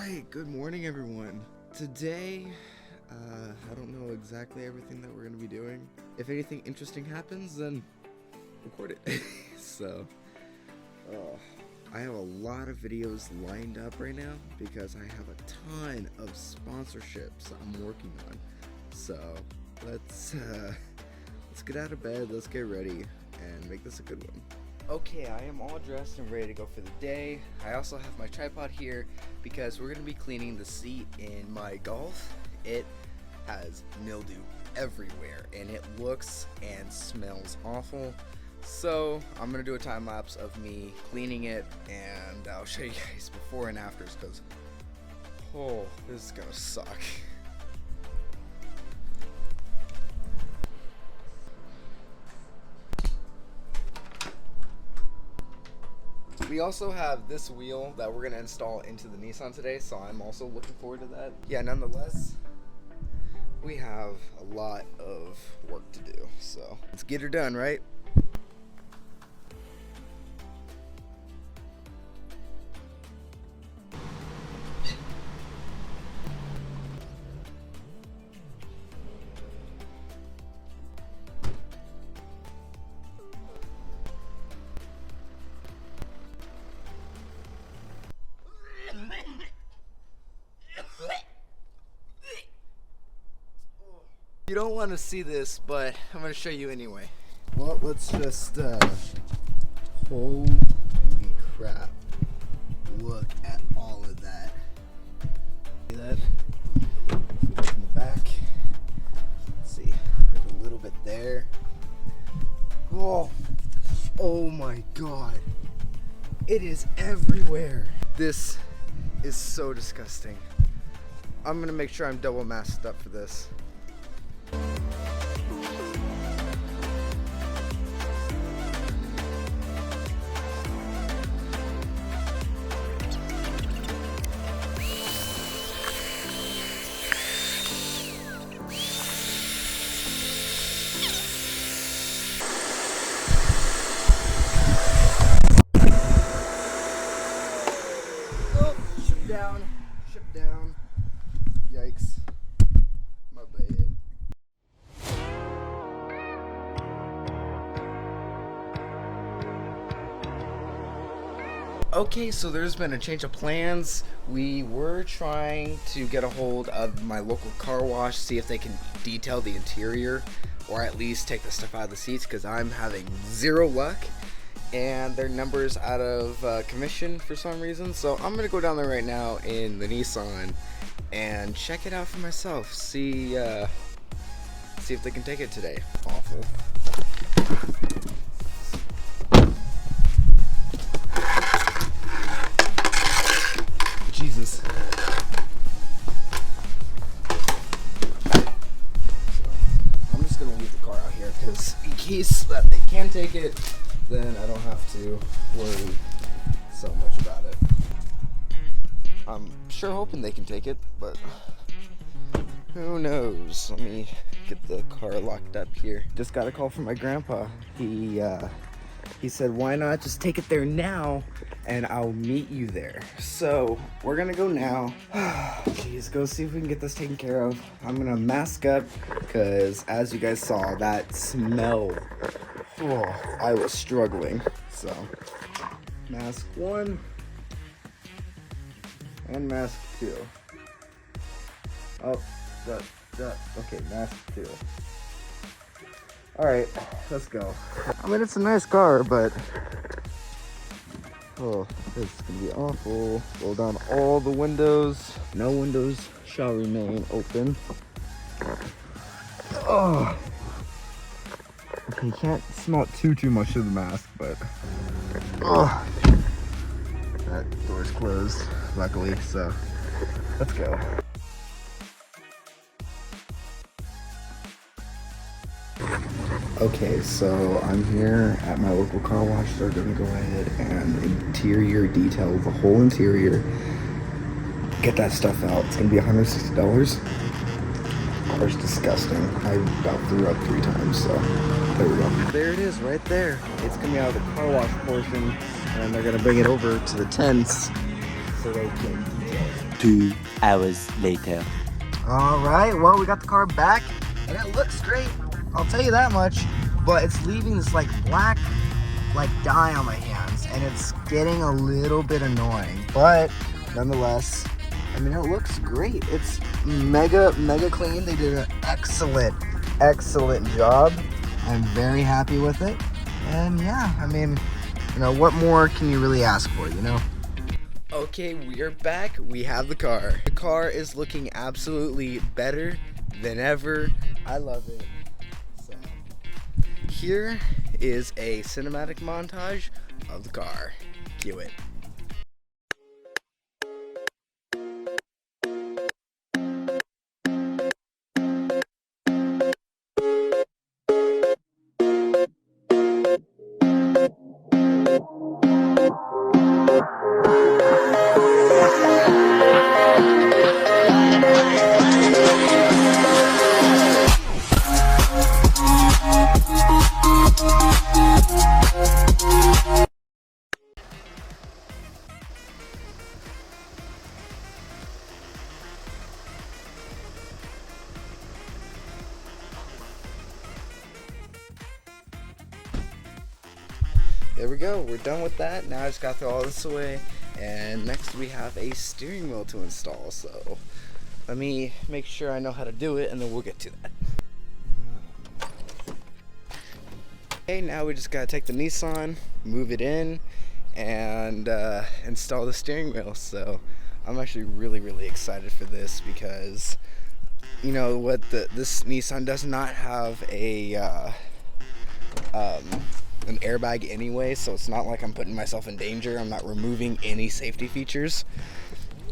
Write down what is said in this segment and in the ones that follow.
Alright, good morning everyone. Today, I don't know exactly everything that we're going to be doing. If anything interesting happens, then record it. So, I have a lot of videos lined up right now because I have a ton of sponsorships I'm working on. So, let's get out of bed, let's get ready, and make this a good one. Okay, I am all dressed and ready to go for the day. I also have my tripod here because we're going to be cleaning the seat in my Golf. It has mildew everywhere and it looks and smells awful. So I'm going to do a time lapse of me cleaning it, and I'll show you guys before and afters because, oh, this is going to suck. We also have this wheel that we're going to install into the Nissan today, so I'm also looking forward to that. Yeah, nonetheless, we have a lot of work to do, so let's get her done, right? You don't want to see this, but I'm going to show you anyway. Well, let's just, holy crap. Look at all of that. See that? Look in the back. Let's see, there's a little bit there. Oh my God. It is everywhere. This is so disgusting. I'm going to make sure I'm double masked up for this. Ship down. Yikes. My bad. Okay, so there's been a change of plans. We were trying to get a hold of my local car wash, see if they can detail the interior or at least take the stuff out of the seats, because I'm having zero luck. And their number's out of commission for some reason, so I'm gonna go down there right now in the Nissan and check it out for myself. See if they can take it today. Awful. Jesus. So, I'm just gonna leave the car out here because in case that they can take it, then I don't have to worry so much about it. I'm sure hoping they can take it, but who knows? Let me get the car locked up here. Just got a call from my grandpa. He said, why not just take it there now and I'll meet you there. So we're gonna go now. Jeez, go see if we can get this taken care of. I'm gonna mask up because as you guys saw, that smell, oh, I was struggling. So mask 1 and mask 2. Oh, okay, mask 2. Alright, let's go. I mean, it's a nice car, but oh, this is gonna be awful. Roll down all the windows. No windows shall remain open. Oh. Okay, you can't smell too much of the mask, but oh, that door's closed, luckily, so let's go. Okay, so I'm here at my local car wash. They're gonna go ahead and interior detail the whole interior, get that stuff out. It's gonna be $160. Car's disgusting. I about threw up 3 times, so there we go. There it is, right there. It's coming out of the car wash portion, and they're gonna bring it over to the tents so they can detail it. 2 hours later. All right, well, we got the car back, and it looks great. I'll tell you that much. But it's leaving this like black, like dye on my hands, and it's getting a little bit annoying. But nonetheless, I mean, it looks great. It's mega clean. They did an excellent job. I'm very happy with it. And yeah, I mean, you know, what more can you really ask for, you know? Okay, we are back. We have the car. The car is looking absolutely better than ever. I love it. So, here is a cinematic montage of the car. Cue it. There we go, we're done with that. Now I just got to throw all this away, and next we have a steering wheel to install, so let me make sure I know how to do it, and then we'll get to that. Okay, now we just gotta take the Nissan, move it in, and install the steering wheel. So I'm actually really excited for this because, you know what, this Nissan does not have a an airbag anyway, so it's not like I'm putting myself in danger. I'm not removing any safety features.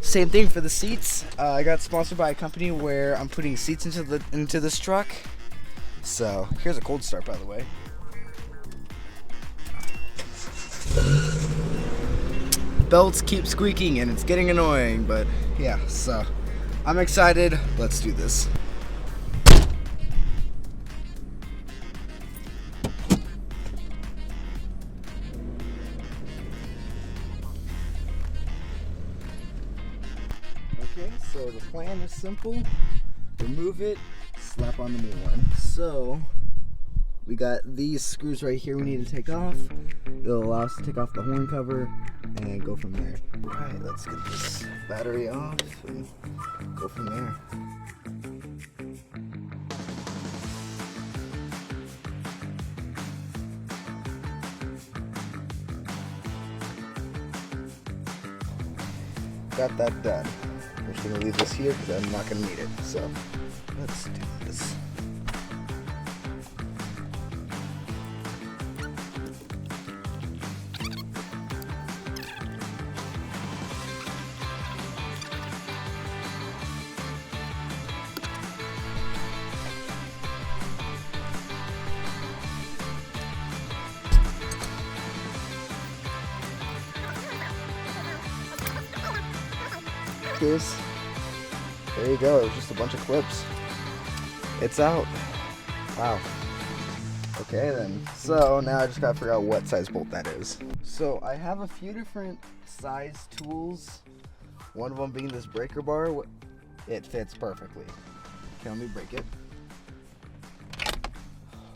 Same thing for the seats. I got sponsored by a company where I'm putting seats into this truck. So here's a cold start, by the way. Belts keep squeaking and it's getting annoying, but yeah, so I'm excited. Let's do this. Okay, so the plan is simple. Remove it, slap on the new one. So we got these screws right here we need to take off. It'll allow us to take off the horn cover and go from there. Alright, let's get this battery off and go from there. Got that done. I'm just gonna leave this here because I'm not gonna need it. So let's do this. There you go. It was just a bunch of clips. It's out. Wow. Okay then. So now I just gotta figure out what size bolt that is. So I have a few different size tools. One of them being this breaker bar. It fits perfectly. Okay, let me break it.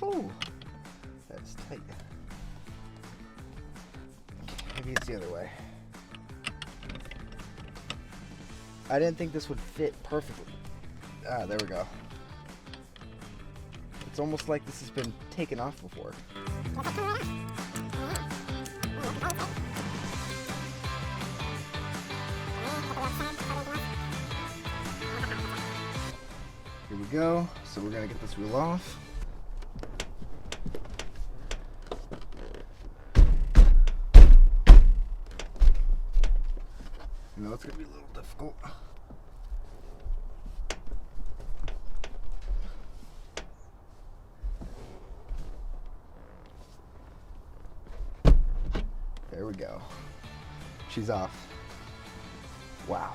Oh, that's tight. Maybe it's the other way. I didn't think this would fit perfectly. Ah, there we go. It's almost like this has been taken off before. Here we go. So we're gonna get this wheel off. You know, it's gonna be a little difficult. There we go. She's off. Wow.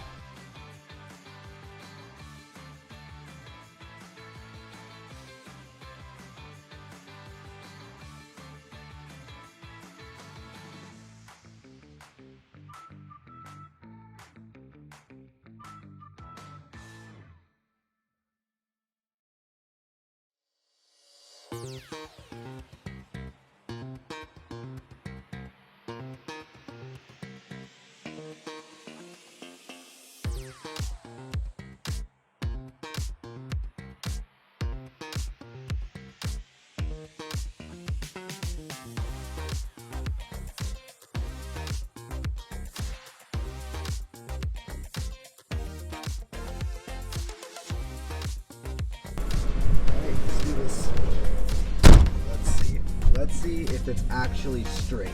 if it's actually straight.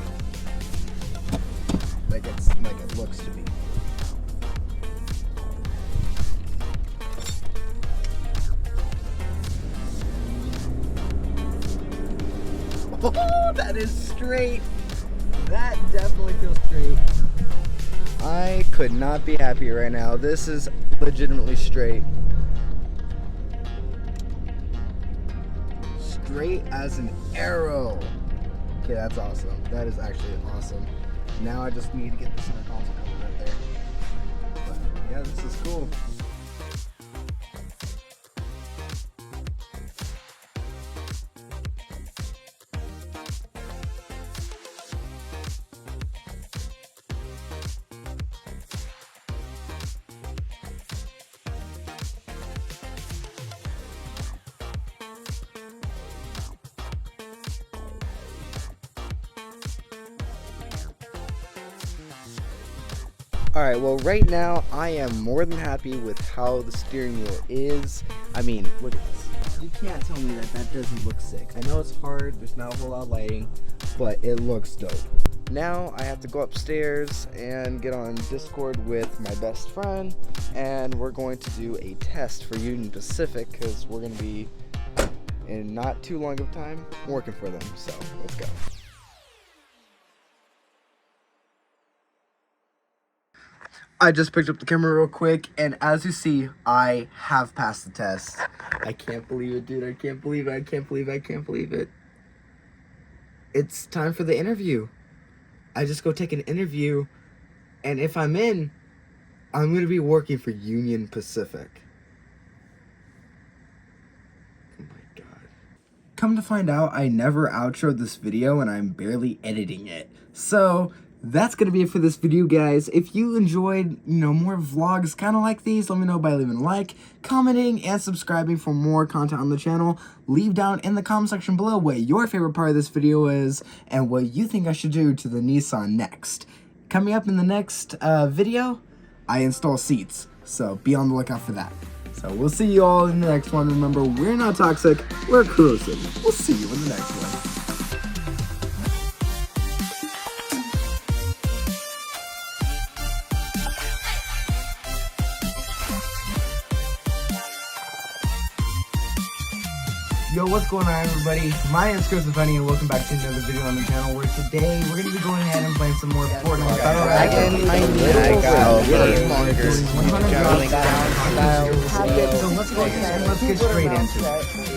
Like it looks to be. Oh, that is straight. That definitely feels straight. I could not be happier right now. This is legitimately straight. Straight as an arrow. Okay, that's awesome. That is actually awesome. Now I just need to get the center console cover right there. But yeah, this is cool. Alright, well right now I am more than happy with how the steering wheel is. I mean, look at this. You can't tell me that that doesn't look sick. I know it's hard, there's not a whole lot of lighting, but it looks dope. Now I have to go upstairs and get on Discord with my best friend, and we're going to do a test for Union Pacific because we're going to be, in not too long of time, working for them. So let's go. I just picked up the camera real quick, and as you see, I have passed the test. I can't believe it, dude. I can't believe it. I can't believe it. I can't believe it. It's time for the interview. I just go take an interview, and if I'm in, I'm going to be working for Union Pacific. Oh my god. Come to find out, I never outroed this video, and I'm barely editing it. So that's going to be it for this video, guys. If you enjoyed, more vlogs kind of like these, let me know by leaving a like, commenting, and subscribing for more content on the channel. Leave down in the comment section below what your favorite part of this video is and what you think I should do to the Nissan next. Coming up in the next video, I install seats, so be on the lookout for that. So we'll see you all in the next one. Remember, we're not toxic, we're corrosive. We'll see you in the next one. Yo, what's going on, everybody? My name is Chris Funny, and welcome back to another video on the channel, where today we're going to be going ahead and playing some more Fortnite. So let's go ahead and let's get straight into it.